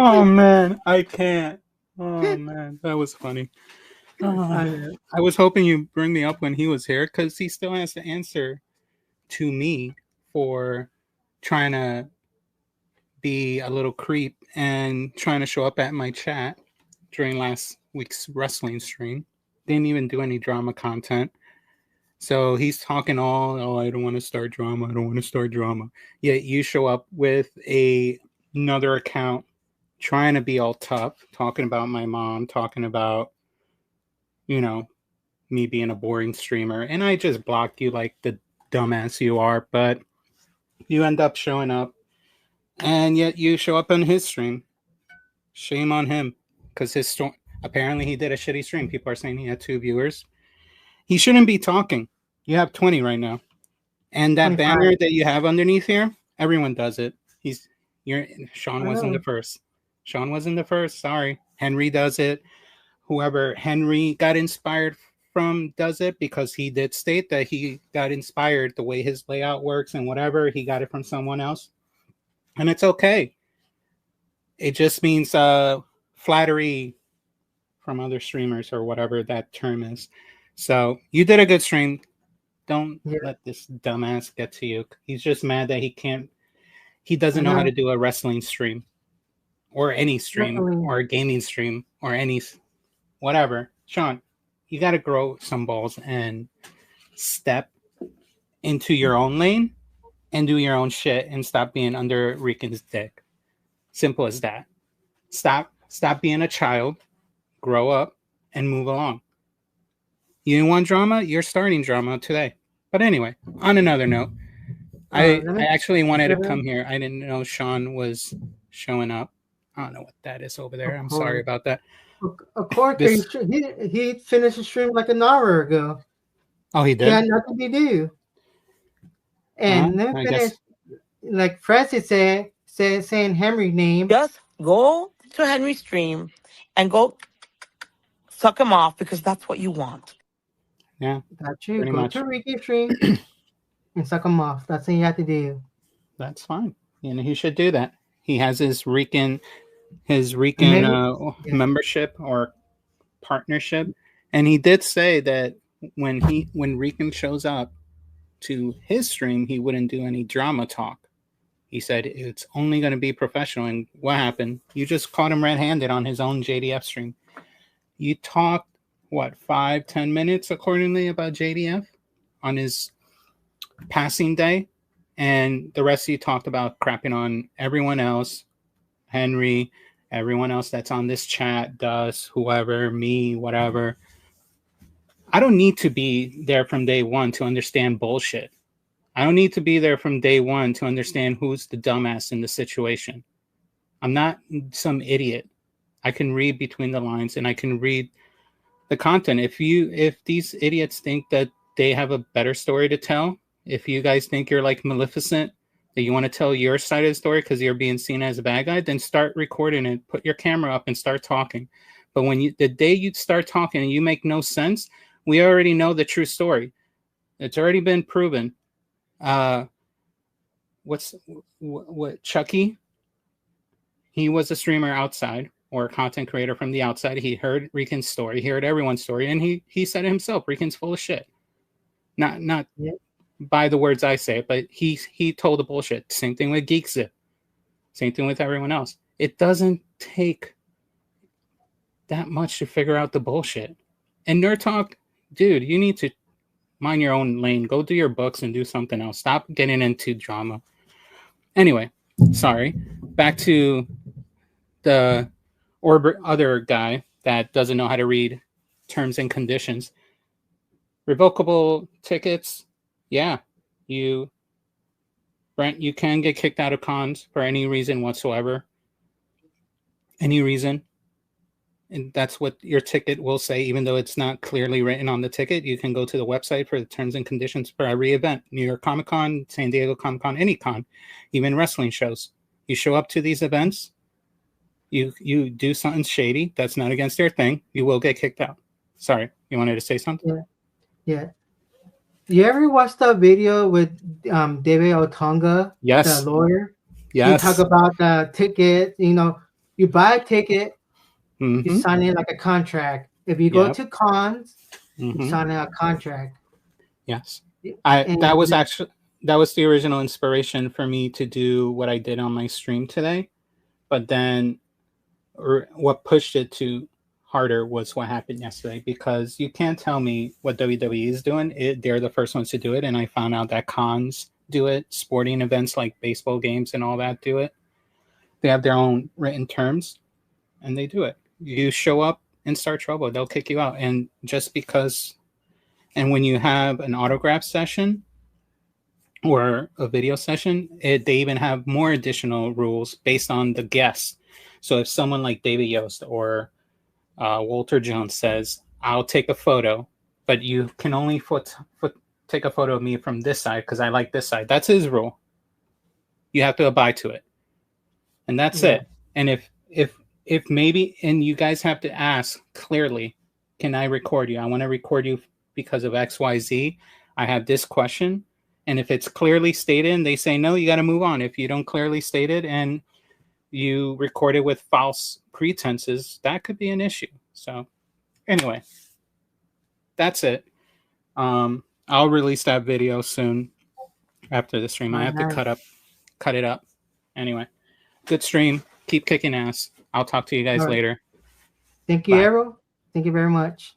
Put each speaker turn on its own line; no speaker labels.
Oh man, I can't. Oh man, that was funny.
I know.
I was hoping you'd bring me up when he was here because he still has to answer to me for trying to be a little creep and trying to show up at my chat during last week's wrestling stream. Didn't even do any drama content. So he's talking all, oh, I don't want to start drama. I don't want to start drama. Yet you show up with another account trying to be all tough, talking about my mom, talking about, you know, me being a boring streamer. And I just blocked you like the dumbass you are. But you end up showing up. And yet you show up on his stream. Shame on him. Because apparently he did a shitty stream. People are saying he had 2 viewers. He shouldn't be talking. You have 20 right now. And that
25.
banner that you have underneath here, everyone does it. Sean wasn't the first. Sean wasn't the first. Sorry. Henry does it. Whoever Henry got inspired from does it because he did state that he got inspired the way his layout works and whatever. He got it from someone else. And it's okay. It just means flattery from other streamers or whatever that term is. So you did a good stream. Don't let this dumbass get to you. He's just mad that he doesn't know how to do a wrestling stream or any stream or a gaming stream or any whatever. Sean, you got to grow some balls and step into your own lane and do your own shit and stop being under Rican's dick. Simple as that. Stop being a child, grow up, and move along. You didn't want drama? You're starting drama today. But anyway, on another note, I actually wanted to come here. I didn't know Sean was showing up. I don't know what that is over there. I'm sorry about that.
Of course, he finished the stream like an hour ago.
Oh, he did?
He had nothing to do. And let me finish. Like Francis said, saying Henry's name.
Just go to Henry's stream and go suck him off because that's what you want.
Yeah.
That's you. Go to Ricky's stream and suck him off. That's what you have to do.
That's fine. And he should do that. He has his Rican membership or partnership. And he did say that when Rican shows up to his stream, he wouldn't do any drama talk. He said it's only going to be professional. And what happened? You just caught him red-handed on his own JDF stream. You talked, 5-10 minutes, accordingly, about JDF on his passing day. And the rest of you talked about crapping on everyone else, Henry, everyone else that's on this chat, Dust, whoever, me, whatever. I don't need to be there from day one to understand bullshit. I don't need to be there from day one to understand who's the dumbass in the situation. I'm not some idiot. I can read between the lines and I can read the content. If these idiots think that they have a better story to tell, if you guys think you're like Maleficent, that you want to tell your side of the story because you're being seen as a bad guy, then start recording it, put your camera up and start talking. But the day you start talking and you make no sense, we already know the true story. It's already been proven. What Chucky? He was a streamer outside or a content creator from the outside. He heard Rican's story, he heard everyone's story, and he said it himself, Rican's full of shit. Not by the words I say, but he told the bullshit. Same thing with Geekzip. Same thing with everyone else. It doesn't take that much to figure out the bullshit. And Nerd Talk, dude, you need to mind your own lane. Go do your books and do something else. Stop getting into drama. Anyway, sorry. Back to the other guy that doesn't know how to read terms and conditions. Revocable tickets, yeah. Brent, you can get kicked out of cons for any reason whatsoever. Any reason. And that's what your ticket will say, even though it's not clearly written on the ticket. You can go to the website for the terms and conditions for every event. New York Comic Con, San Diego Comic Con, any con, even wrestling shows. You show up to these events, you do something shady that's not against their thing, you will get kicked out. Sorry, you wanted to say something?
Yeah. You ever watch the video with David Otunga,
yes,
the lawyer?
Yes.
He talk about the ticket, You buy a ticket,
Mm-hmm.
you sign it like a contract. If you go to cons, you sign a contract.
Yes. That was the original inspiration for me to do what I did on my stream today. But then what pushed it to harder was what happened yesterday, because you can't tell me what WWE is doing. They're the first ones to do it, and I found out that cons do it, sporting events like baseball games and all that do it. They have their own written terms, and they do it. You show up and start trouble, they'll kick you out. And just because, and when you have an autograph session or a video session, they even have more additional rules based on the guests. So if someone like David Yost or Walter Jones says, I'll take a photo, but you can only take a photo of me from this side because I like this side. That's his rule. You have to abide to it. And that's it. And if maybe, and you guys have to ask clearly, can I record you? I want to record you because of XYZ. I have this question. And if it's clearly stated and they say no, you got to move on. If you don't clearly state it and you record it with false pretenses, that could be an issue. So anyway, that's it. I'll release that video soon after the stream. I have to cut it up. Anyway, good stream. Keep kicking ass. I'll talk to you guys later.
Thank you, Arron. Thank you very much.